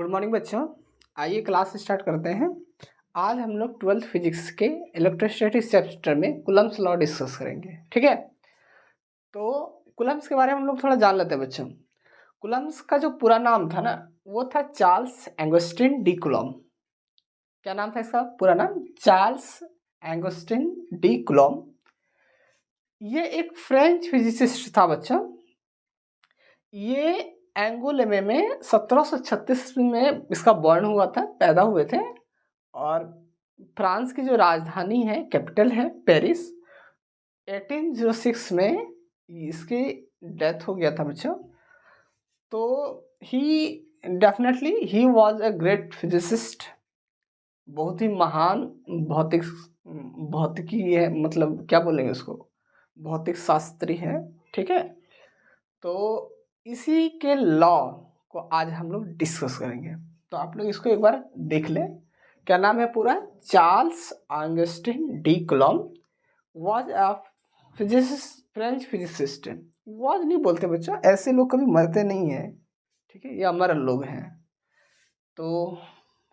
Good morning बच्चों। आइए class start करते हैं। आज हम लोग 12th फिजिक्स के इलेक्ट्रोस्टैटिक्स चैप्टर में कूलम्ब्स लॉ डिस्कस करेंगे। ठीक है, तो कूलम्ब्स के बारे में हम लोग थोड़ा जान लेते हैं बच्चों। कूलम्ब्स का जो पूरा नाम था ना, वो था चार्ल्स एंगस्टीन डी कूलम्ब। क्या नाम था इसका पूरा नाम? Charles Augustin de Coulomb. ये एक फ्रेंच फिजिसिस्ट था बच्चों। ये एंगोलेमे में 1736 में इसका बर्न हुआ था, पैदा हुए थे। और फ्रांस की जो राजधानी है, कैपिटल है पेरिस। 1806 में इसकी डेथ हो गया था बच्चों। तो he was a great physicist. बहुत ही महान भौतिकी है, मतलब क्या बोलेंगे उसको, भौतिक शास्त्री है। ठीक है, तो इसी के लॉ को आज हम लोग डिस्कस करेंगे। तो आप लोग इसको एक बार देख लें। क्या नाम है पूरा? Charles Augustin de coulomb was a physicist, French physicist. Was नहीं बोलते बच्चों, ऐसे लोग कभी मरते नहीं हैं। ठीक है, ये अमर लोग हैं, तो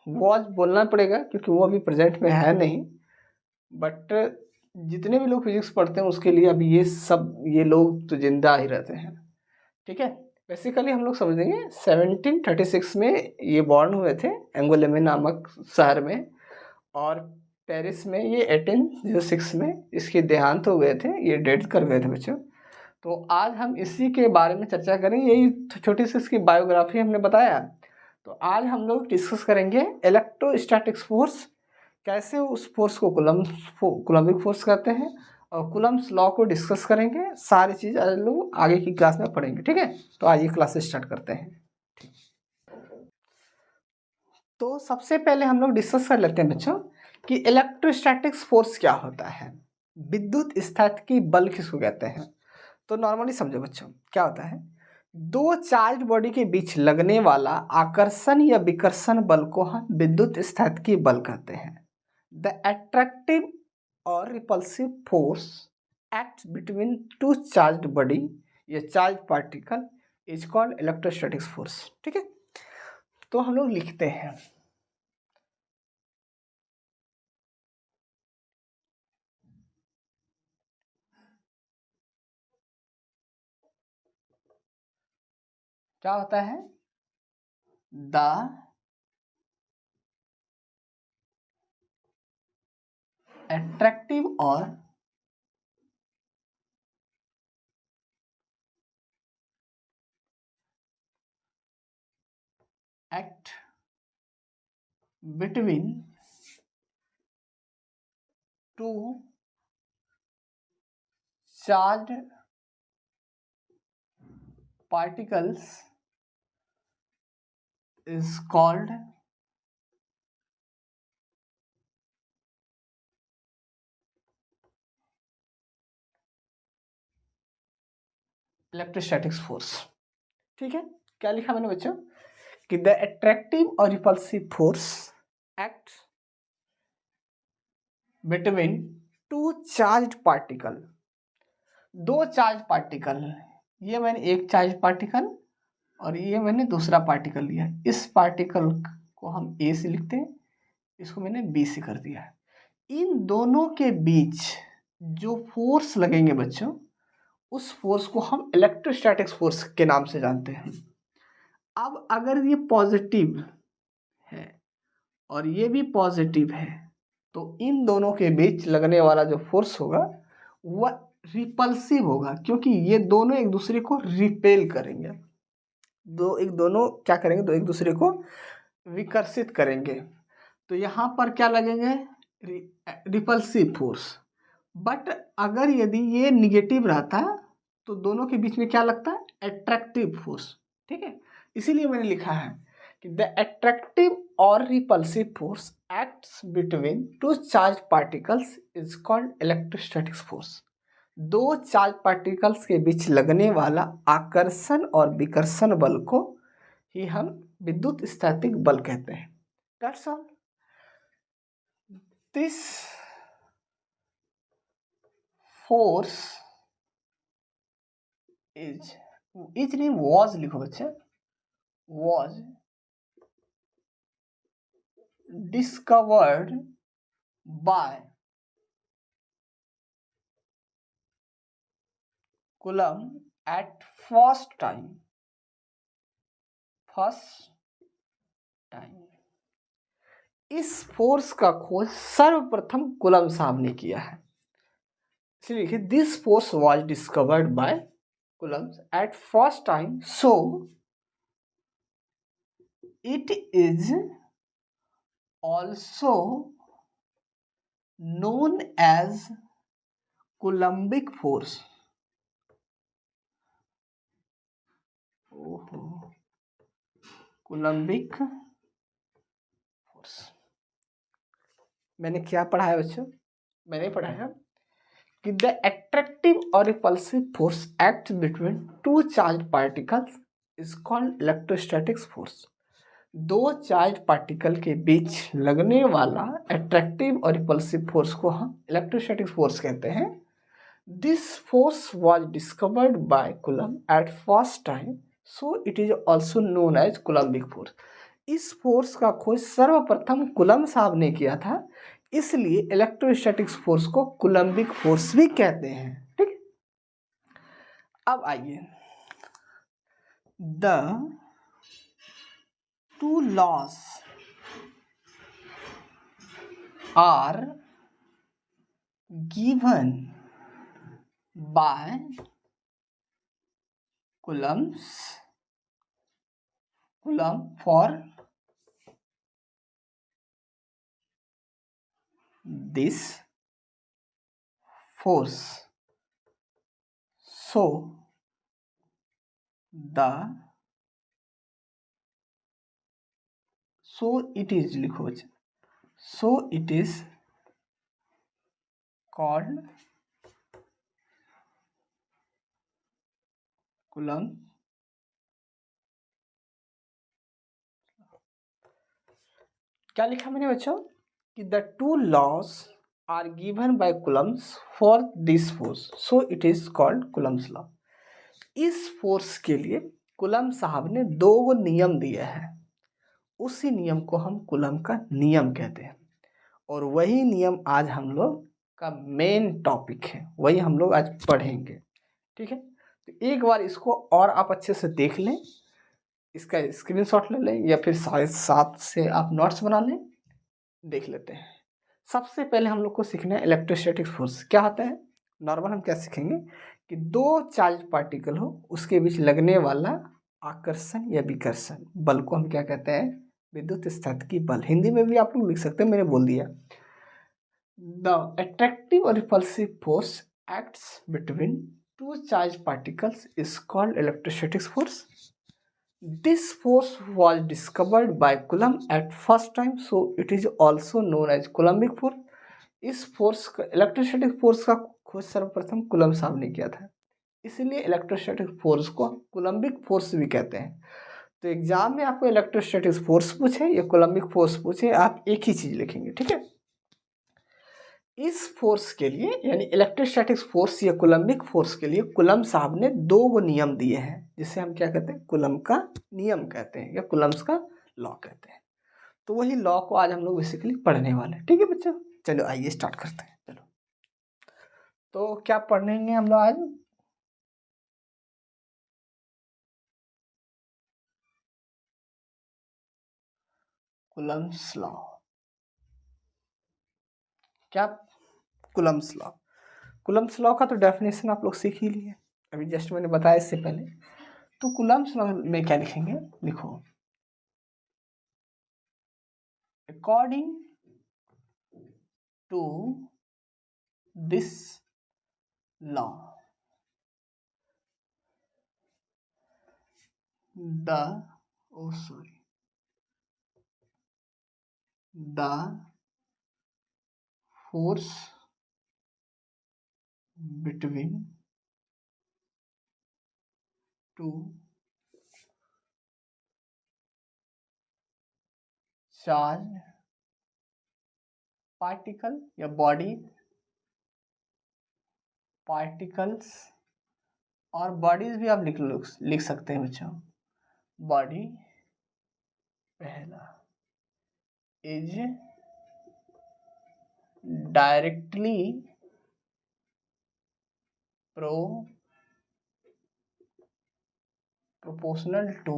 वाज बोलना पड़ेगा क्योंकि वो अभी प्रेजेंट में है नहीं। बट जितने भी लोग फिजिक्स पढ़ते हैं उसके लिए अभी ये लोग तो जिंदा ही रहते हैं। ठीक है, बेसिकली हम लोग समझेंगे 1736 में ये बॉर्न हुए थे एंगोलेमे नामक शहर में। और पेरिस में ये 1806 में इसके देहांत हो गए थे, ये डेथ कर गए थे बच्चों। तो आज हम इसी के बारे में चर्चा करेंगे। यही छोटी सी इसकी बायोग्राफी हमने बताया। तो आज हम लोग डिस्कस करेंगे इलेक्ट्रोस्टैटिक्स फोर्स, कैसे उस फोर्स को कूलम्बिक फोर्स कहते हैं, और कूलम्ब्स लॉ को डिस्कस करेंगे। सारी चीज़ आज लोग आगे की क्लास में पढ़ेंगे। ठीक है, तो आइए क्लास स्टार्ट करते हैं। तो सबसे पहले हम लोग डिस्कस कर लेते हैं बच्चों कि इलेक्ट्रोस्टैटिक्स फोर्स क्या होता है। विद्युत स्थैतिकी बल किसको कहते हैं? तो नॉर्मली समझो बच्चों, क्या होता है, दो चार्ज बॉडी के बीच लगने वाला आकर्षण या विकर्षण बल को हम विद्युत स्थैतिकी बल कहते हैं। द अट्रैक्टिव और repulsive force act between two charged body या charge particle is called electrostatics force. ठीक है, तो हम लोग लिखते हैं क्या होता है, द अट्रैक्टिव और act between two charged particles is called electrostatics force. ठीक है, क्या लिखा मैंने बच्चों कि द अट्रैक्टिव और repulsive force act between two charged particle. दो चार्ज पार्टिकल, ये मैंने एक चार्ज पार्टिकल और ये मैंने दूसरा पार्टिकल लिया। इस पार्टिकल को हम ए से लिखते हैं, इसको मैंने बी से कर दिया। इन दोनों के बीच जो फोर्स लगेंगे बच्चों, उस फोर्स को हम इलेक्ट्रोस्टैटिक्स फोर्स के नाम से जानते हैं। अब अगर ये पॉजिटिव है और ये भी पॉजिटिव है, तो इन दोनों के बीच लगने वाला जो फोर्स होगा वह रिपल्सिव होगा, क्योंकि ये दोनों एक दूसरे को रिपेल करेंगे। दोनों क्या करेंगे, एक दूसरे को विकर्षित करेंगे। तो यहाँ पर क्या लगेंगे, रिपल्सिव फोर्स। बट अगर यदि ये निगेटिव रहता तो दोनों के बीच में क्या लगता है, अट्रैक्टिव फोर्स। ठीक है, इसीलिए मैंने लिखा है कि द अट्रैक्टिव और repulsive force acts between two charge particles is called electrostatics force. दो चार्ज पार्टिकल्स के बीच लगने वाला आकर्षण और विकर्षण बल को ही हम विद्युत स्थैतिक बल कहते हैं। That's all. This force is नहीं, वॉज लिखो बच्चे, was discovered by Coulomb at first time. इस फोर्स का खोज सर्वप्रथम कूलम्ब साहब ने किया है, इसलिए लिखिए this force was discovered by Coulomb at first time, so it is also known as Coulombic force. Coulombic force. मैंने क्या पढ़ा है बच्चों? मैंने पढ़ाया कि द एट्रैक्टिव और repulsive force act between two charge particles is called electrostatic force. दो चार्ज पार्टिकल के बीच लगने वाला एट्रैक्टिव और रिपल्सिव फोर्स को हम इलेक्ट्रोस्टैटिक फोर्स कहते हैं। This force was discovered by Coulomb at first time, so it is also known as Coulombic force. इस फोर्स का खोज सर्वप्रथम कूलम्ब साहब ने किया था, इसलिए इलेक्ट्रोस्टैटिक फोर्स को कूलम्बिक फोर्स भी कहते हैं। ठीक, अब आइए the two laws are given by Coulomb for this force, so it is लिखो बच्चे, so it is called Coulomb क्या लिखा मैंने बच्चों कि the two laws are given by Coulomb for this force, so it is called Coulomb's law. इस force के लिए कूलम्ब साहब ने दो नियम दिए हैं, उसी नियम को हम कूलम्ब का नियम कहते हैं, और वही नियम आज हम लोग का मेन टॉपिक है, वही हम लोग आज पढ़ेंगे। ठीक है, तो एक बार इसको और आप अच्छे से देख लें, इसका स्क्रीनशॉट ले लें या फिर साथ से आप नोट्स बना लें, देख लेते हैं। सबसे पहले हम लोग को सीखना है इलेक्ट्रोस्टैटिक फोर्स क्या होता है। नॉर्मल हम क्या सीखेंगे कि दो चार्ज पार्टिकल हो, उसके बीच लगने वाला आकर्षण या विकर्षण बल को हम क्या कहते हैं, विद्युत स्थैतिकी बल। हिंदी में भी आप लोग लिख सकते हैं, मैंने बोल दिया। द अट्रैक्टिव और repulsive force acts between two charge particles is called electrostatic force. This force was discovered by Coulomb at first time, so it is also known as Coulombic force. इस फोर्स का electrostatic force का खोज सर्वप्रथम Coulomb साहब ने किया था, इसलिए इलेक्ट्रोस्टैटिक फोर्स को कूलम्बिक फोर्स भी कहते हैं। तो एग्जाम में आपको इलेक्ट्रोस्टैटिक फोर्स पूछे या कूलम्बिक फोर्स पूछे, आप एक ही चीज लिखेंगे। ठीक है, इस फोर्स के लिए यानी इलेक्ट्रोस्टैटिक फोर्स या कूलम्बिक फोर्स के लिए कूलम्ब साहब ने दो नियम दिए हैं, जिसे हम क्या कहते हैं, कूलम्ब का नियम कहते हैं या कूलम्ब्स का लॉ कहते हैं। तो वही लॉ को आज हम लोग बेसिकली पढ़ने वाले हैं। ठीक है बच्चों, चलो आइए स्टार्ट करते हैं। चलो, तो क्या पढ़ेंगे हम लोग आज? Coulomb's law. क्या? Coulomb's law. कूलम्ब्स लॉ का तो डेफिनेशन आप लोग सीख ही लिए, अभी जस्ट मैंने बताया इससे पहले। तो कूलम्ब्स लॉ में क्या लिखेंगे, लिखो according to this law the force between two charge particle या body particles, और बॉडीज भी आप लिख सकते हैं बच्चों। बॉडी पहला is directly proportional to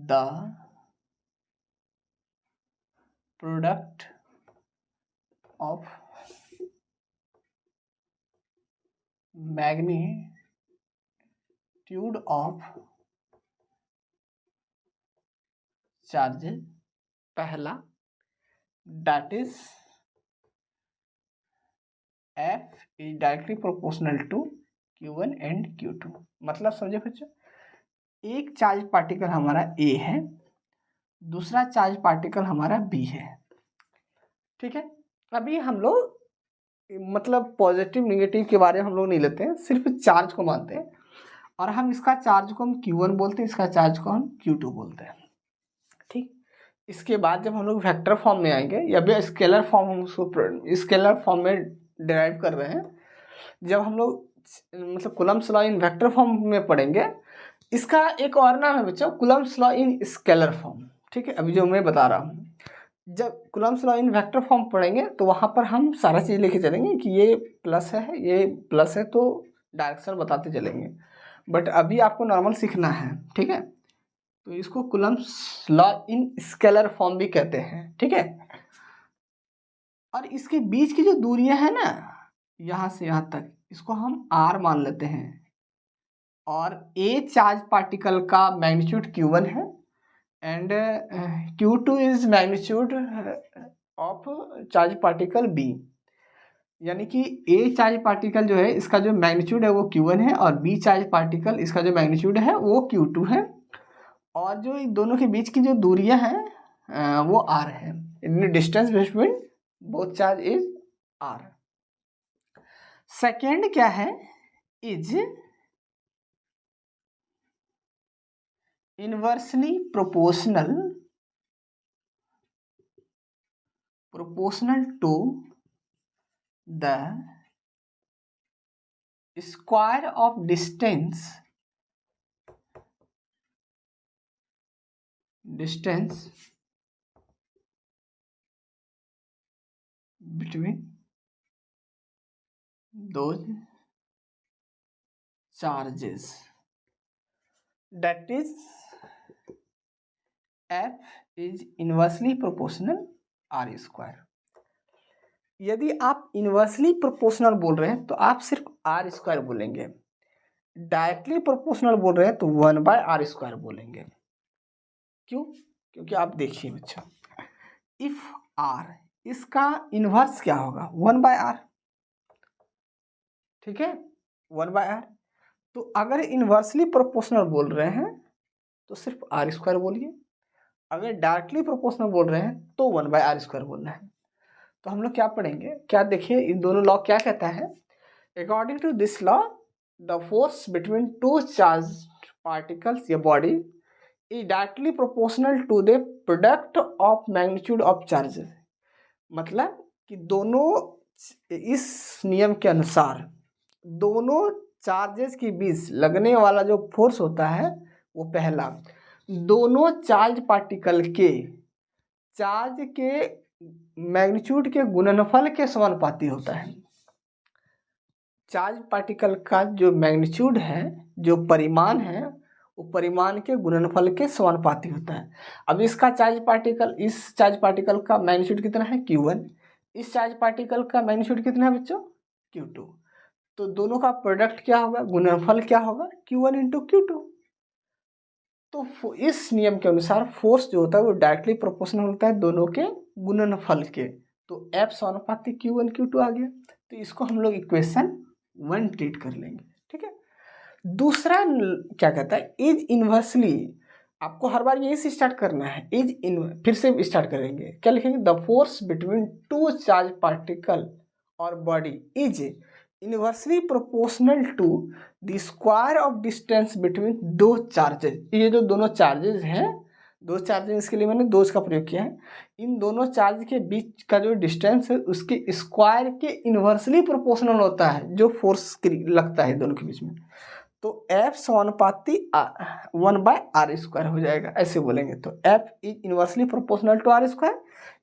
the product of magnitude of charges पहला, that is F is directly proportional to Q1 and Q2। मतलब समझे बच्चों, एक चार्ज पार्टिकल हमारा A है, दूसरा चार्ज पार्टिकल हमारा B है, ठीक है। अभी हम लोग मतलब पॉजिटिव निगेटिव के बारे में हम लोग नहीं लेते हैं, सिर्फ चार्ज को मानते हैं, और हम इसका चार्ज को हम Q1 बोलते हैं, इसका चार्ज को हम Q2 बोलते हैं, ठीक। इसके बाद जब हम लोग वेक्टर फॉर्म में आएंगे या फिर स्केलर फॉर्म, हम उसको स्केलर फॉर्म में डिराइव कर रहे हैं, जब हम लोग मतलब Coulomb's law in vector form में पढ़ेंगे, इसका एक और नाम है बच्चों Coulomb's law in scalar form, ठीक है। अभी जो मैं बता रहा हूँ, जब Coulomb's law in vector form पढ़ेंगे तो वहाँ पर हम सारा चीज़ लेके चलेंगे कि ये प्लस है, ये प्लस है, तो डायरेक्शन बताते चलेंगे। बट अभी आपको नॉर्मल सीखना है, ठीक है। तो इसको Coulomb's law in scalar form भी कहते हैं, ठीक है। और इसके बीच की जो दूरियां है ना, यहाँ से यहाँ तक, इसको हम r मान लेते हैं, और a चार्ज पार्टिकल का मैग्नीट्यूड Q1 है and Q2 is magnitude of charge particle B, यानी कि a चार्ज पार्टिकल जो है इसका जो मैग्नीट्यूड है वो Q1 है, और B चार्ज पार्टिकल इसका जो मैग्नीट्यूड है वो Q2 है, और जो इन दोनों के बीच की जो दूरियां हैं वो r है। Distance between both charge is r। Second क्या है, is inversely proportional to the square of distance between those charges, that is F is inversely proportional R square। यदि आप इनवर्सली प्रोपोर्शनल बोल रहे हैं तो आप सिर्फ R स्क्वायर बोलेंगे, डायरेक्टली प्रोपोर्शनल बोल रहे हैं तो 1/R स्क्वायर बोलेंगे। क्यों? क्योंकि आप देखिए बच्चों, इफ R, इसका इनवर्स क्या होगा 1/R, ठीक है, 1/R। तो अगर इनवर्सली प्रोपोर्शनल बोल रहे हैं तो सिर्फ R स्क्वायर बोलिए, अगर डायरेक्टली प्रोपोर्शनल बोल रहे हैं तो 1/R स्क्वायर बोलना है। तो हम लोग क्या पढ़ेंगे, क्या देखिए इन दोनों लॉ क्या कहता है। According to this law the force between two charge particles या body is directly proportional to the product of magnitude of charges. मतलब कि दोनों, इस नियम के अनुसार दोनों चार्जेस के बीच लगने वाला जो फोर्स होता है वो पहला दोनों चार्ज पार्टिकल के चार्ज के मैग्नीट्यूड के गुणनफल के समानुपाती होता है। चार्ज पार्टिकल का जो मैग्नीट्यूड है, जो परिमाण है, वो परिमाण के गुणनफल के समानुपाती होता है। अब इसका चार्ज पार्टिकल, इस चार्ज पार्टिकल का मैग्नीट्यूड कितना है Q1, इस चार्ज पार्टिकल का मैग्नीट्यूड कितना है बच्चों Q2। तो दोनों का प्रोडक्ट क्या होगा, गुणनफल क्या होगा Q1 इंटू Q2। तो इस नियम के अनुसार फोर्स जो होता है वो डायरेक्टली प्रोपोर्शनल होता है दोनों के गुणनफल के। तो F समानुपाती Q1 Q2 आ गया। तो इसको हम लोग इक्वेशन 1 ट्रीट कर लेंगे, ठीक है। दूसरा क्या कहता है, इज इनवर्सली, आपको हर बार यही से स्टार्ट करना है, इज इन, फिर से स्टार्ट करेंगे, क्या लिखेंगे, the force between two charge particle और body is inversely proportional to the square of distance between दो चार्जेस। ये जो दोनों चार्जेस हैं, दो चार्जेस, इसके लिए मैंने दोज का प्रयोग किया है, इन दोनों चार्ज के बीच का जो डिस्टेंस है उसके स्क्वायर के इनवर्सली प्रोपोर्शनल होता है जो फोर्स लगता है दोनों के बीच में। तो F समानुपाती 1/r² हो जाएगा, ऐसे बोलेंगे। तो F is inversely proportional to r²,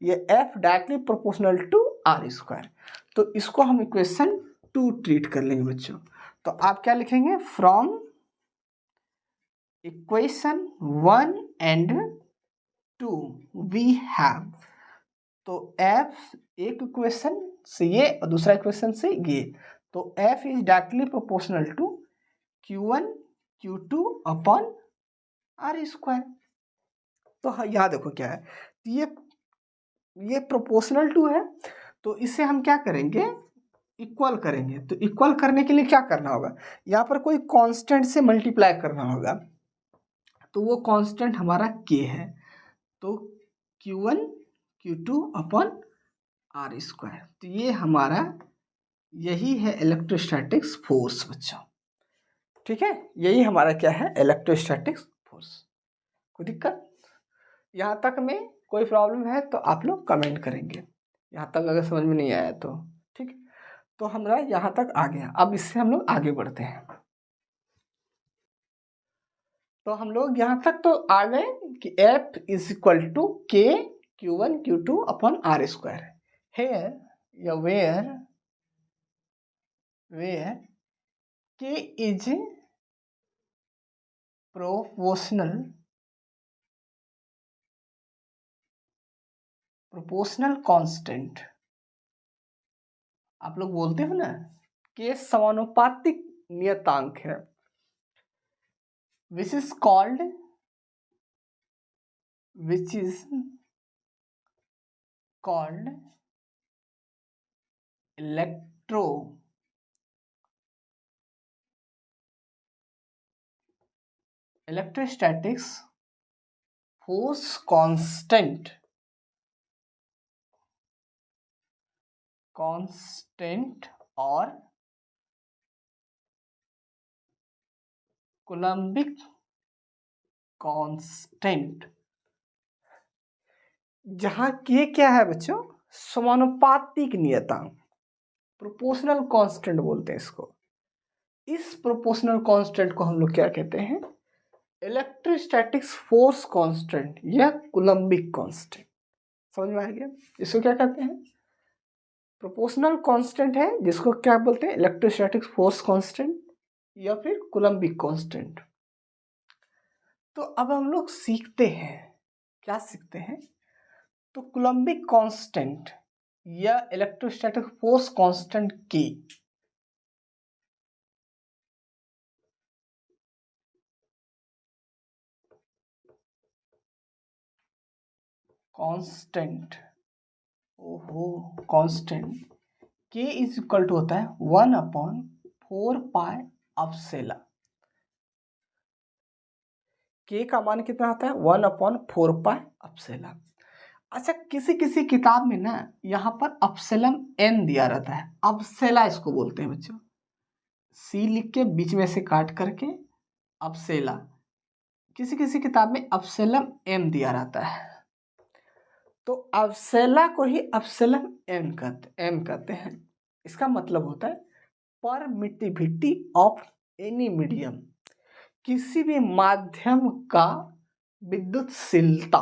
ये F directly proportional to r²। तो इसको हम इक्वेशन 2 ट्रीट कर लेंगे बच्चों। तो आप क्या लिखेंगे, from equation 1 and 2 we have, तो F एक इक्वेशन से ये और दूसरा इक्वेशन से ये, तो F is directly proportional to Q1 Q2 upon r²। तो यहाँ देखो क्या है, ये प्रोपोर्शनल टू है, तो इसे हम क्या करेंगे, इक्वल करेंगे। तो इक्वल करने के लिए क्या करना होगा, यहाँ पर कोई कांस्टेंट से मल्टीप्लाई करना होगा, तो वो कांस्टेंट हमारा k है। तो Q1 Q2 अपॉन r², तो ये हमारा यही है इलेक्ट्रोस्टैटिक्स फोर्स बच्चों। ठीक है, यही हमारा क्या है, इलेक्ट्रोस्टैटिक्स फोर्स। कोई दिक्कत यहाँ तक में, कोई प्रॉब्लम है तो आप लोग कमेंट करेंगे, यहाँ तक अगर समझ में नहीं आया तो। ठीक, तो हमारा यहाँ तक आ गया। अब इससे हम लोग आगे बढ़ते हैं। तो हम लोग यहाँ तक तो आ गए कि F is equal to K Q1 Q2 upon r²। Here या where K is proportional constant, आप लोग बोलते हो ना, K समानुपातिक नियतांक है, which is called electrostatics force constant और कूलम्बिक कांस्टेंट। जहां के क्या है बच्चों, समानुपातिक नियतांक, प्रोपोर्शनल कांस्टेंट बोलते हैं इसको। इस प्रोपोर्शनल कांस्टेंट को हम लोग क्या कहते हैं, इलेक्ट्रोस्टैटिक्स फोर्स कांस्टेंट या कूलम्बिक कांस्टेंट। समझ में आ गया, इसको क्या कहते हैं, प्रोपोर्शनल कांस्टेंट है, जिसको क्या बोलते हैं, इलेक्ट्रोस्टैटिक्स फोर्स कांस्टेंट या फिर कूलम्बिक कांस्टेंट। तो अब हम लोग सीखते हैं, क्या सीखते हैं, तो कूलम्बिक कांस्टेंट या इलेक्ट्रोस्टैटिक फोर्स कांस्टेंट की कांस्टेंट के इज इक्वल टू होता है 1/4 एप्सिलॉन। के का मान कितना होता है, 1/4 एप्सिलॉन। अच्छा, किसी किसी किताब में ना यहाँ पर एप्सिलॉन n दिया रहता है, एप्सिलॉन इसको बोलते हैं बच्चों, सी लिख के बीच में से काट करके एप्सिलॉन। किसी किसी किताब में एप्सिलॉन m दिया रहता है, तो एप्सिलॉन को ही एप्सिलॉन m कहते हैं। इसका मतलब होता है परमिटिविटी ऑफ एनी मीडियम, किसी भी माध्यम का विद्युतशीलता।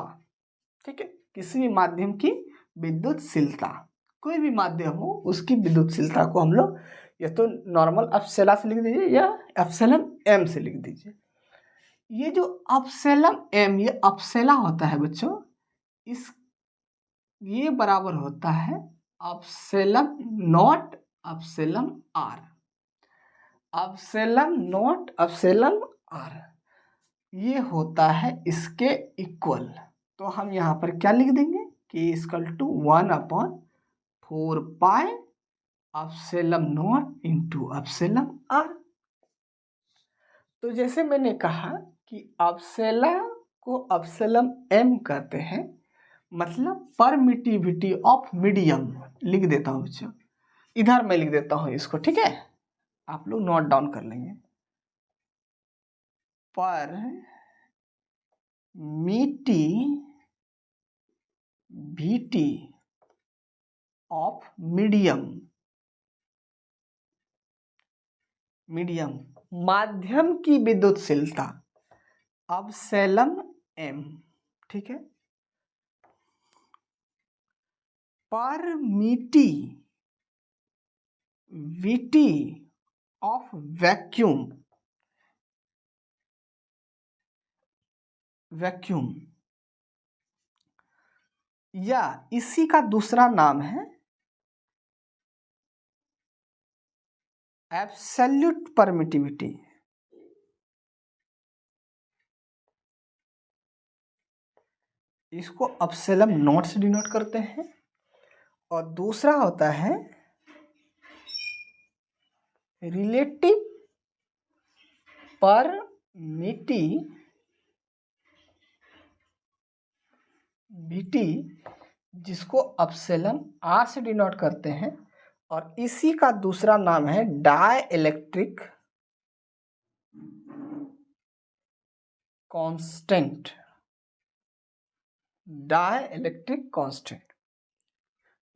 ठीक है, किसी भी माध्यम की विद्युतशीलता, कोई भी माध्यम हो उसकी विद्युतशीलता को हम लोग या तो नॉर्मल एप्सिलॉन से लिख दीजिए या एप्सिलॉन m से लिख दीजिए। ये जो एप्सिलॉन m, ये एप्सिलॉन होता है बच्चों, ये बराबर होता है epsilon not epsilon r, epsilon not epsilon r, ये होता है इसके इक्वल। तो हम यहाँ पर क्या लिख देंगे, k equal to 1/4 epsilon naught into epsilon r। तो जैसे मैंने कहा कि एप्सिलॉन को एप्सिलॉन m कहते हैं, मतलब परमिटिविटी ऑफ मीडियम लिख देता हूँ बच्चों, इधर मैं लिख देता हूँ इसको। ठीक है, आप लोग नोट डाउन कर लेंगे, परमिटिविटी ऑफ मीडियम माध्यम की विद्युतशीलता एप्सिलॉन m, ठीक है, परमिटिविटी ऑफ वैक्यूम या इसी का दूसरा नाम है एब्सोल्यूट परमिटिविटी। इसको एप्सिलॉन नॉट से डिनोट करते हैं। और दूसरा होता है रिलेटिव परमिटिविटी, जिसको एप्सिलॉन आर से डिनोट करते हैं। और इसी का दूसरा नाम है डाइलेक्ट्रिक कांस्टेंट। डाइलेक्ट्रिक कांस्टेंट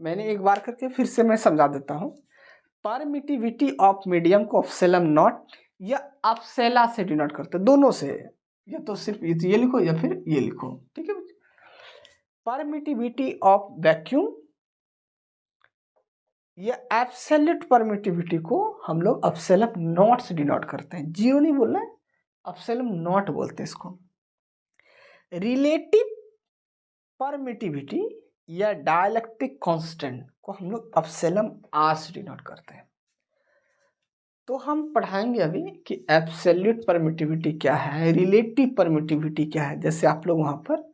मैंने एक बार करके फिर से मैं समझा देता हूं। परमिटिविटी ऑफ मीडियम को एप्सिलॉन नॉट या एप्सिलॉन से डिनोट करते हैं, दोनों से, या तो सिर्फ ये लिखो या फिर ये लिखो, ठीक है। परमिटिविटी ऑफ वैक्यूम या एब्सोल्यूट परमिटिविटी को हम लोग एप्सिलॉन नॉट से डिनोट करते हैं। जीरो नहीं बोलना है, एप्सिलॉन नॉट बोलते हैं इसको। रिलेटिव परमिटिविटी या डाइलेक्ट्रिक कांस्टेंट को हम लोग एप्सिलॉन आर से डिनोट करते हैं। तो हम पढ़ाएंगे अभी कि एब्सोल्यूट परमिटिविटी क्या है, रिलेटिव परमिटिविटी क्या है। जैसे आप लोग वहां पर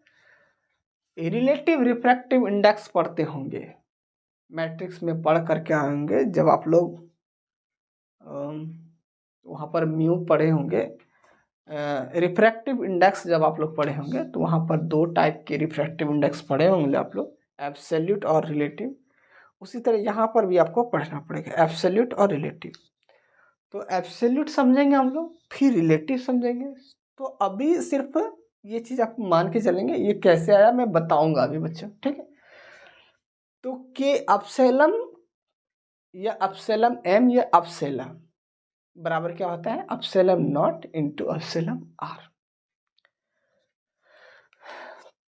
रिलेटिव रिफ्रैक्टिव इंडेक्स पढ़ते होंगे, मैट्रिक्स में पढ़ करके आएंगे जब आप लोग वहाँ पर म्यू पढ़े होंगे। रिफ्रैक्टिव इंडेक्स जब आप लोग पढ़े होंगे तो वहाँ पर दो टाइप के रिफ्रैक्टिव इंडेक्स पढ़े होंगे आप लोग, एब्सोल्यूट और रिलेटिव। उसी तरह यहाँ पर भी आपको पढ़ना पड़ेगा एब्सोल्यूट और रिलेटिव। तो एब्सोल्यूट समझेंगे हम लोग, फिर रिलेटिव समझेंगे। तो अभी सिर्फ ये चीज़ आप मान के चलेंगे, ये कैसे आया मैं बताऊंगा अभी बच्चों, ठीक है। तो के एप्सिलॉन या एप्सिलॉन m या एप्सिलॉन बराबर क्या होता है, epsilon naught into epsilon R.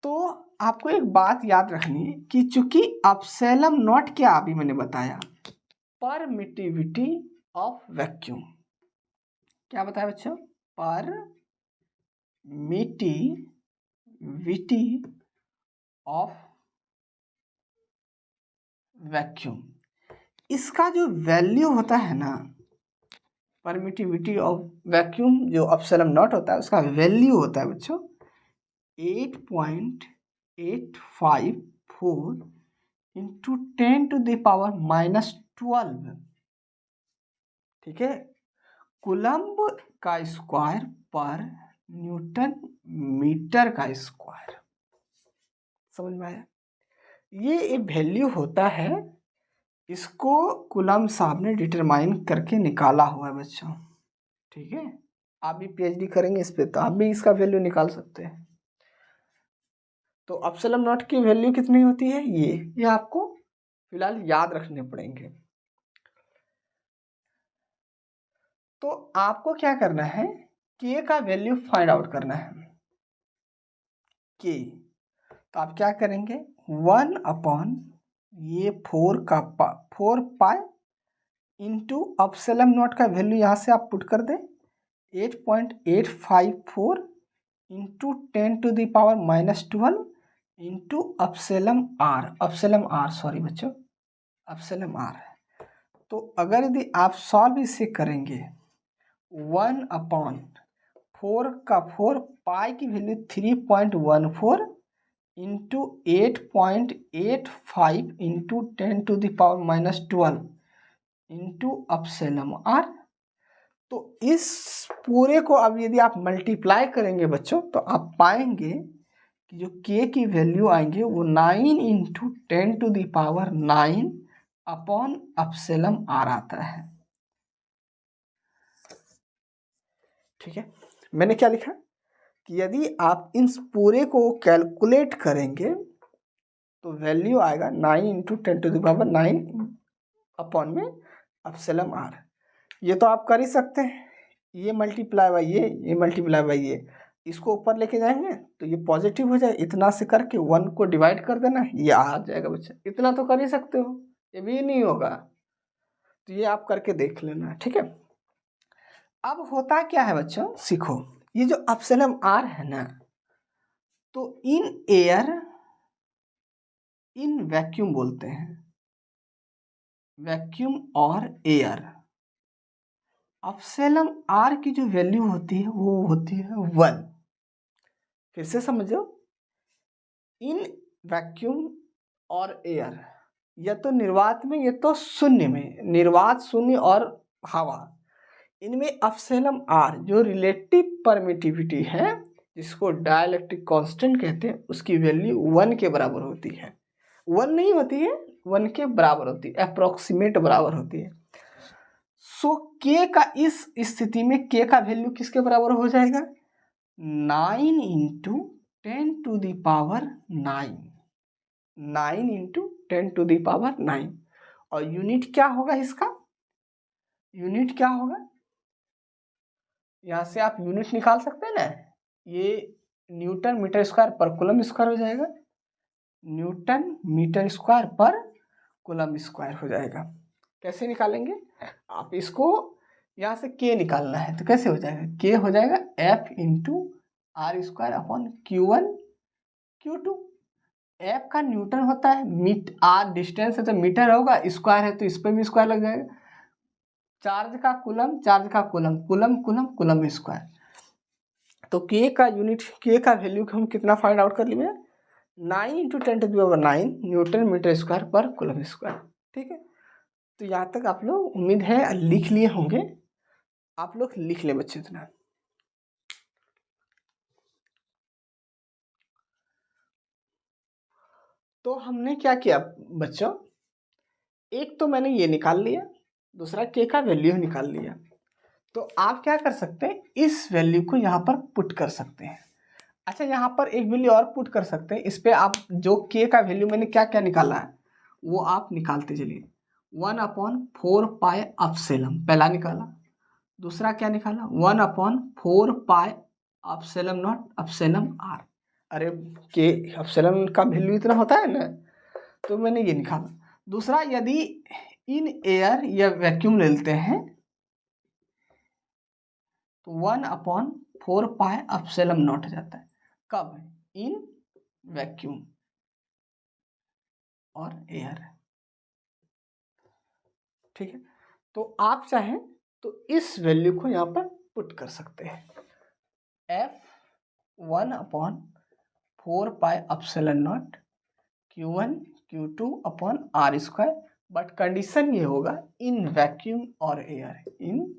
तो आपको एक बात याद रखनी है कि चूंकि एप्सिलॉन नॉट क्या अभी मैंने बताया, परमिटिविटी ऑफ वैक्यूम, क्या बताया बच्चों, परमिटिविटी ऑफ वैक्यूम। इसका जो वैल्यू होता है ना, परमिटिविटी ऑफ वैक्यूम जो एप्सिलॉन नॉट होता है उसका वैल्यू होता है बच्चों 8.854 इंटू 10⁻⁻12, ठीक है, कूलम्ब का स्क्वायर पर न्यूटन मीटर का स्क्वायर। समझ में आया? ये एक वैल्यू होता है, इसको कूलम्ब साहब ने डिटरमाइन करके निकाला हुआ है बच्चों, ठीक है। आप भी पीएचडी करेंगे इस पे तो आप भी इसका वैल्यू निकाल सकते हैं। तो एप्सिलॉन नॉट की वैल्यू कितनी होती है, ये आपको फिलहाल याद रखने पड़ेंगे। तो आपको क्या करना है, के का वैल्यू फाइंड आउट करना है, के। तो आप क्या करेंगे, 1 अपॉन ये 4 पाई इंटू एप्सिलॉन नॉट का वैल्यू यहाँ से आप पुट कर दें 8.854 into 10⁻⁻12 into epsilon R, sorry बच्चों, एप्सिलॉन आर। तो अगर यदि आप सॉल्व इसे करेंगे 1 अपॉन 4 पाई की value 3.14 into 8.85 into 10⁻⁻12 into epsilon R. तो इस पूरे को अब यदि आप मल्टीप्लाई करेंगे बच्चों तो आप पाएंगे कि जो के की वैल्यू आएंगे वो 9 इंटू 10⁻9 अपॉन एप्सिलॉन आर आता है, ठीक है। मैंने क्या लिखा कि यदि आप इन पूरे को कैलकुलेट करेंगे तो वैल्यू आएगा 9 इंटू 10⁻9 अपॉन में एप्सिलॉन आर। ये तो आप कर ही सकते हैं, ये मल्टीप्लाई बाई ये मल्टीप्लाई बाई ये, इसको ऊपर लेके जाएंगे तो ये पॉजिटिव हो जाए, इतना से करके 1 को डिवाइड कर देना, ये आ जाएगा बच्चा। इतना तो कर ही सकते हो, ये भी नहीं होगा तो ये आप करके देख लेना, ठीक है। अब होता क्या है बच्चों, सीखो, ये जो एप्सिलॉन आर है ना, तो इन एयर, इन वैक्यूम बोलते हैं, वैक्यूम और एयर, एप्सिलॉन आर की जो वैल्यू होती है वो होती है 1। फिर से समझो, इन वैक्यूम और एयर, या तो निर्वात में या तो शून्य में, निर्वात शून्य और हवा, इनमें एप्सिलॉन आर जो रिलेटिव परमिटिविटी है, जिसको डाइलेक्ट्रिक कांस्टेंट कहते हैं, उसकी वैल्यू 1 के बराबर होती है। 1 नहीं होती है, 1 के बराबर होती है, अप्रोक्सीमेट बराबर होती है। सो के का इस स्थिति में के का वैल्यू किसके बराबर हो जाएगा, 9 इंटू 10⁹9, 9 इंटू 10⁹9। और यूनिट क्या होगा इसका, यूनिट क्या होगा, यहाँ से आप यूनिट निकाल सकते हैं ना, ये न्यूटन मीटर स्क्वायर पर कूलम स्क्वायर हो जाएगा, न्यूटन मीटर स्क्वायर पर कूलम स्क्वायर हो जाएगा। कैसे निकालेंगे आप इसको, यहाँ से के निकालना है तो कैसे हो जाएगा, के हो जाएगा F into R square upon Q1 Q2। F का न्यूटन होता है, आर डिस्टेंस है तो मीटर होगा, स्क्वायर है तो इस पर भी स्क्वायर लग जाएगा, चार्ज का कूलम, चार्ज का coulomb, coulomb coulomb coulomb square. तो के का यूनिट, के का वैल्यू हम कितना फाइंड आउट कर लिए, 9 इंटू 10⁹9 न्यूटन मीटर स्क्वायर पर कूलम स्क्वायर, ठीक है। तो यहाँ तक आप लोग उम्मीद है लिख लिए होंगे, आप लोग लिख लें बच्चे इतना। तो हमने क्या किया बच्चों, एक तो मैंने ये निकाल लिया, दूसरा के का वैल्यू निकाल लिया। तो आप क्या कर सकते हैं, इस वैल्यू को यहाँ पर पुट कर सकते हैं। अच्छा, यहाँ पर एक वैल्यू और पुट कर सकते हैं, इस पे आप जो के का वैल्यू मैंने क्या क्या निकाला है वो आप निकालते चलिए। 1/4 एप्सिलॉन पहला निकाला, दूसरा क्या निकाला 1/4 एप्सिलॉन नॉट एप्सिलॉन आर। अरे के एप्सिलॉन का वैल्यू इतना होता है ना, तो मैंने ये निकाला। दूसरा, यदि इन एयर या वैक्यूम लेते हैं तो 1/4 एप्सिलॉन नॉट जाता है, कब, इन वैक्यूम और एयर, ठीक है। तो आप चाहें तो इस वैल्यू को यहाँ पर पुट कर सकते हैं, F 1/4 epsilon naught Q1 Q2 upon R square. But condition ये होगा इन वैक्यूम और एयर, इन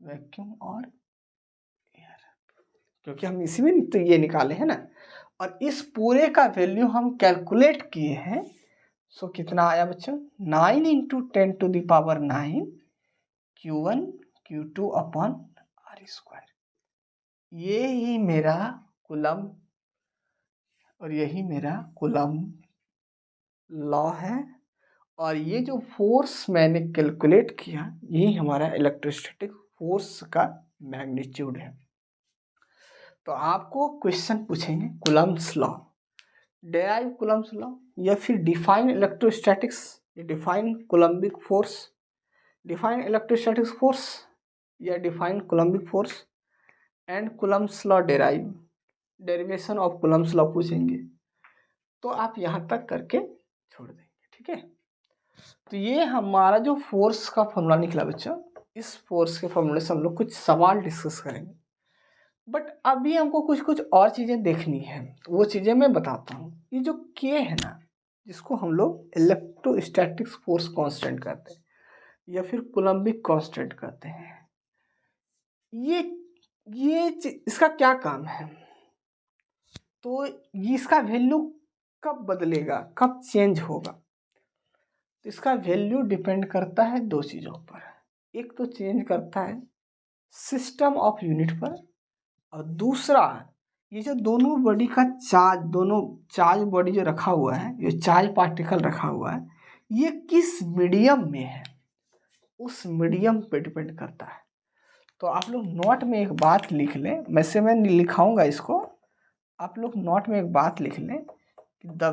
वैक्यूम और एयर, क्योंकि हम इसी में तो ये निकाले हैं ना। और इस पूरे का वैल्यू हम कैलकुलेट किए हैं, सो कितना आया बच्चों, 9 into 10⁹9 Q1 Q2 upon R square. ये ही मेरा कूलम और यही मेरा कूलम लॉ है। और ये जो फोर्स मैंने कैलकुलेट किया, यही हमारा इलेक्ट्रोस्टैटिक फोर्स का मैग्नीट्यूड है। तो आपको क्वेश्चन पूछेंगे Coulomb's law, derive Coulomb's law, या फिर define electrostatics, define coulombic force, define electrostatic force, या define coulombic force and Coulomb's law derive, derivation of Coulomb's law पूछेंगे। तो आप यहाँ तक करके छोड़ देंगे, ठीक है। तो ये हमारा जो फोर्स का फॉर्मूला निकला बच्चों, इस फोर्स के फॉर्मूले से हम लोग कुछ सवाल डिस्कस करेंगे। बट अभी हमको कुछ कुछ और चीज़ें देखनी है, वो चीज़ें मैं बताता हूँ। ये जो के है ना, जिसको हम लोग इलेक्ट्रोस्टैटिक्स फोर्स कांस्टेंट कहते हैं या फिर कूलम्बिक कांस्टेंट कहते हैं, ये इसका क्या काम है, तो इसका वैल्यू कब बदलेगा, कब चेंज होगा। तो इसका वैल्यू डिपेंड करता है दो चीज़ों पर, एक तो चेंज करता है सिस्टम ऑफ यूनिट पर, और दूसरा ये जो दोनों बॉडी का चार्ज, दोनों चार्ज बॉडी जो रखा हुआ है, जो चार्ज पार्टिकल रखा हुआ है, ये किस मीडियम में है, उस मीडियम पे डिपेंड करता है। तो आप लोग नोट में एक बात लिख लें, वैसे मैं लिखाऊंगा इसको, आप लोग नोट में एक बात लिख लें कि द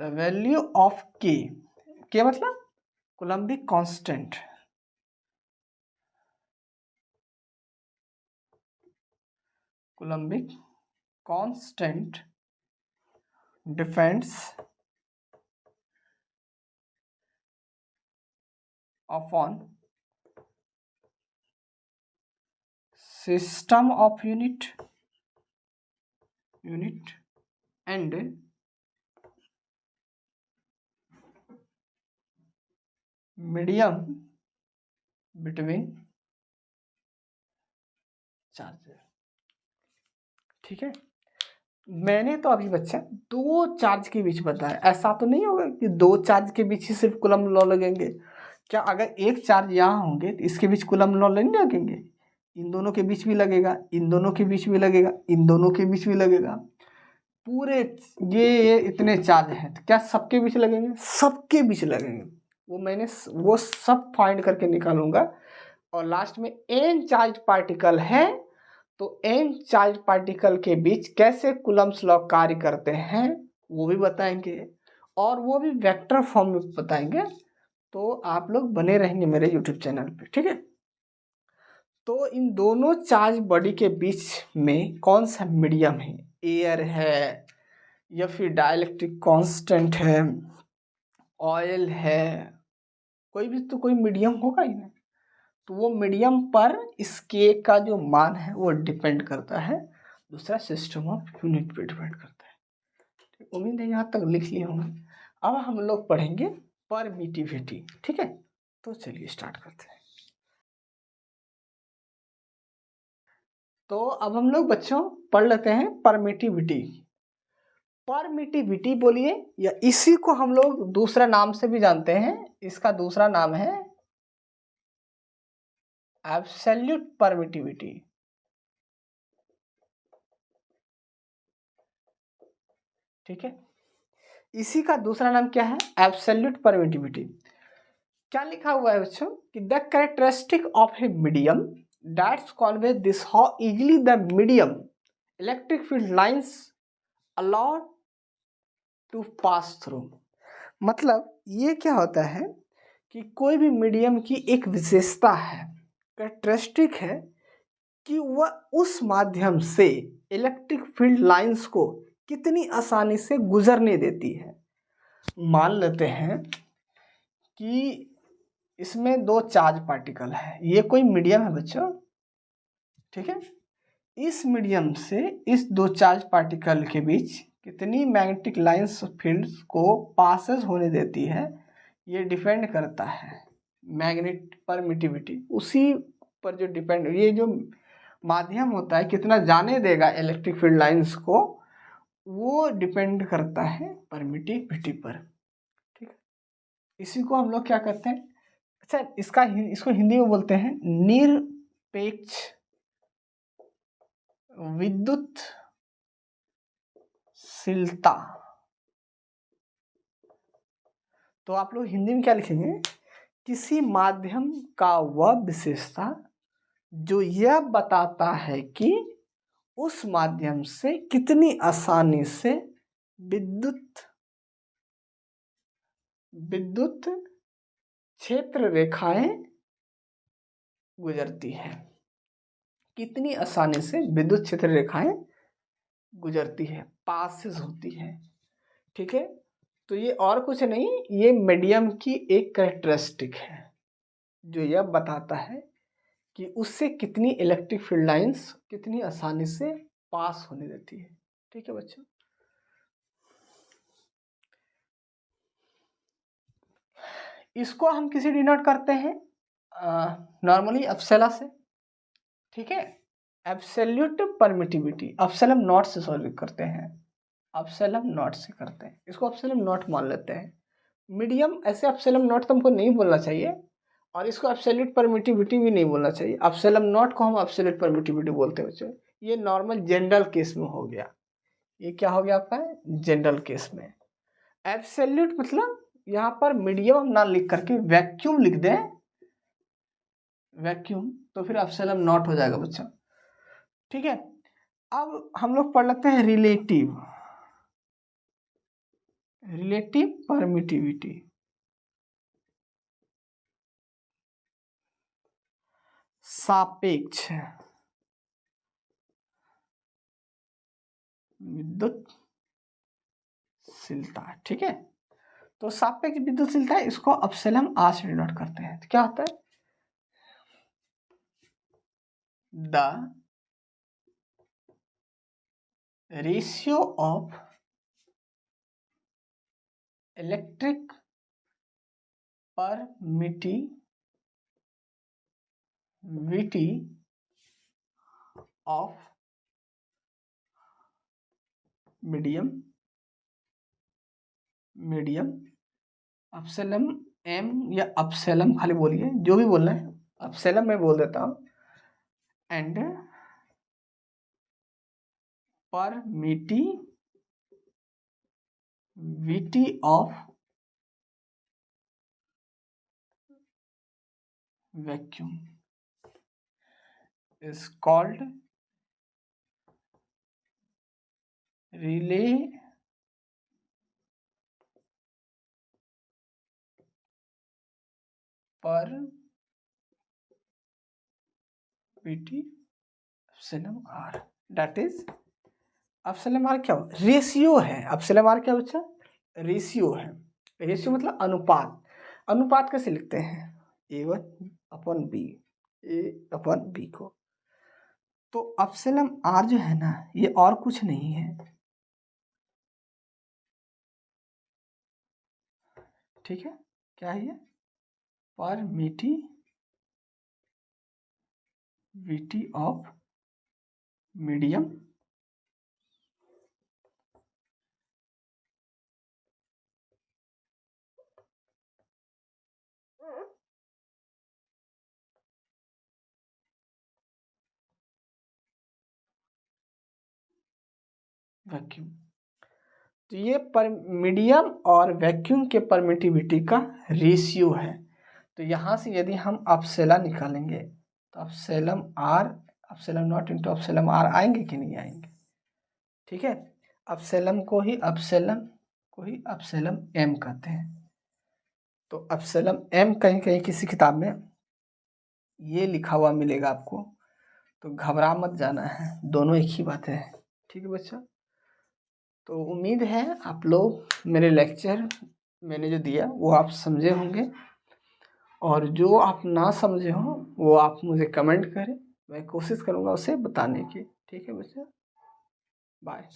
वैल्यू ऑफ के मतलब coulombic constant, coulombic constant depends upon system of unit and medium between charges. ठीक है, मैंने तो अभी बच्चा दो चार्ज के बीच बताया, ऐसा तो नहीं होगा कि दो चार्ज के बीच ही सिर्फ कूलम्ब लॉ लगेंगे। क्या अगर एक चार्ज यहाँ होंगे तो इसके बीच कूलम्ब लॉ नहीं लगेंगे? इन दोनों के बीच भी लगेगा, इन दोनों के बीच भी लगेगा, इन दोनों के बीच भी लगेगा। पूरे ये इतने चार्ज हैं तो क्या सबके बीच लगेंगे? सबके बीच लगेंगे। वो सब फाइंड करके निकालूंगा। और लास्ट में n चार्ज पार्टिकल है तो n चार्ज पार्टिकल के बीच कैसे कूलम्ब्स लॉ कार्य करते हैं वो भी बताएंगे, और वो भी वेक्टर फॉर्म में बताएंगे। तो आप लोग बने रहेंगे मेरे यूट्यूब चैनल पे, ठीक है। तो इन दोनों चार्ज बॉडी के बीच में कौन सा मीडियम है? एयर है या फिर डाइलेक्ट्रिक कांस्टेंट है, ऑयल है, कोई भी तो कोई मीडियम होगा ही ना। तो वो मीडियम पर इसके का जो मान है वो डिपेंड करता है, दूसरा सिस्टम ऑफ यूनिट पे डिपेंड करता है। उम्मीद है यहाँ तक लिख लिए होंगे। अब हम लोग पढ़ेंगे परमिटिविटी, ठीक है। तो चलिए स्टार्ट करते हैं। तो अब हम लोग बच्चों पढ़ लेते हैं परमिटिविटी। परमिटिविटी बोलिए, या इसी को हम लोग दूसरा नाम से भी जानते हैं, इसका दूसरा नाम है एब्सोल्यूट परमिटिविटी। ठीक है, इसी का दूसरा नाम क्या है? Absolute permittivity. क्या लिखा हुआ है बच्चों कि the characteristic of a medium that's convey this how easily the medium electric field lines allow to pass through. मतलब ये क्या होता है कि कोई भी मीडियम की एक विशेषता है, कैरेक्टरिस्टिक है कि वह उस माध्यम से इलेक्ट्रिक फील्ड लाइंस को कितनी आसानी से गुजरने देती है। मान लेते हैं कि इसमें दो चार्ज पार्टिकल है, ये कोई मीडियम है बच्चों, ठीक है। इस मीडियम से इस दो चार्ज पार्टिकल के बीच कितनी मैग्नेटिक लाइंस फील्ड्स को पासेस होने देती है, ये डिपेंड करता है मैग्नेट परमिटिविटी, उसी पर जो डिपेंड, ये जो माध्यम होता है कितना जाने देगा इलेक्ट्रिक फील्ड लाइंस को, वो डिपेंड करता है परमिटिविटी पर, ठीक है। इसी को हम लोग क्या कहते हैं, अच्छा इसको हिंदी में बोलते हैं निरपेक्ष विद्युतशीलता। तो आप लोग हिंदी में क्या लिखेंगे? किसी माध्यम का वह विशेषता जो यह बताता है कि उस माध्यम से कितनी आसानी से विद्युत क्षेत्र रेखाएं गुजरती है, कितनी आसानी से विद्युत क्षेत्र रेखाएं गुजरती है, पासेस होती है, ठीक है। तो ये और कुछ नहीं, ये मीडियम की एक कैरेक्टरिस्टिक है जो यह बताता है कि उससे कितनी इलेक्ट्रिक फील्ड लाइंस कितनी आसानी से पास होने देती है, ठीक है बच्चों। इसको हम किसी डिनोट करते हैं नॉर्मली एप्सिलॉन से, ठीक है। एब्सोल्यूट परमिटिविटी एप्सिलॉन नॉट से सॉल्व करते हैं, एप्सिलॉन नॉट से करते हैं, इसको एप्सिलॉन नॉट मान लेते हैं। मीडियम ऐसे एप्सिलॉन नॉट तुमको नहीं बोलना चाहिए, और इसको एब्सोल्यूट परमिटिविटी भी नहीं बोलना चाहिए। एप्सिलॉन नॉट को हम एब्सोल्यूट परमिटिविटी बोलते हैं बच्चों। ये नॉर्मल जनरल केस में हो गया, ये क्या हो गया आपका जनरल केस में। एब्सोल्यूट मतलब यहाँ पर मीडियम ना लिख करके वैक्यूम लिख दें, वैक्यूम, तो फिर एप्सिलॉन नॉट हो जाएगा बच्चा। ठीक है, अब हम लोग पढ़ लेते हैं रिलेटिव परमिटिविटी। सापेक्ष विद्युतशीलता। ठीक है, तो सापेक्ष विद्युतशीलता, इसको एप्सिलॉन आर से डिनोट करते हैं। तो क्या होता है, the ratio of electric permittivity of medium epsilon M या एप्सिलॉन, खाली बोलिए जो भी बोलना है, एप्सिलॉन में बोल देता हूँ, and permittivity of vacuum is called relay permittivity epsilon R. That is epsilon R क्या हो, रेशियो है। एप्सिलॉन आर क्या बच्चा, रेशियो है। रेशियो मतलब अनुपात। अनुपात कैसे लिखते हैं, A/B को। तो एप्सिलॉन आर जो है ना, ये और कुछ नहीं है। ठीक है, क्या है ये, परमिटिविटी ऑफ मीडियम वैक्यूम। तो ये मीडियम और वैक्यूम के परमिटिविटी का रेशियो है। तो यहाँ से यदि हम एप्सिलॉन निकालेंगे तो epsilon naught into epsilon R आएंगे कि नहीं आएंगे। ठीक है, एप्सिलॉन को ही एप्सिलॉन एम कहते हैं। तो एप्सिलॉन एम कहीं कहीं किसी किताब में ये लिखा हुआ मिलेगा आपको, तो घबरा मत जाना है, दोनों एक ही बात है। ठीक है बच्चा, तो उम्मीद है आप लोग मेरे लेक्चर मैंने जो दिया वो आप समझे होंगे, और जो आप ना समझे हो वो आप मुझे कमेंट करें, मैं कोशिश करूँगा उसे बताने की। ठीक है बच्चा, बाय।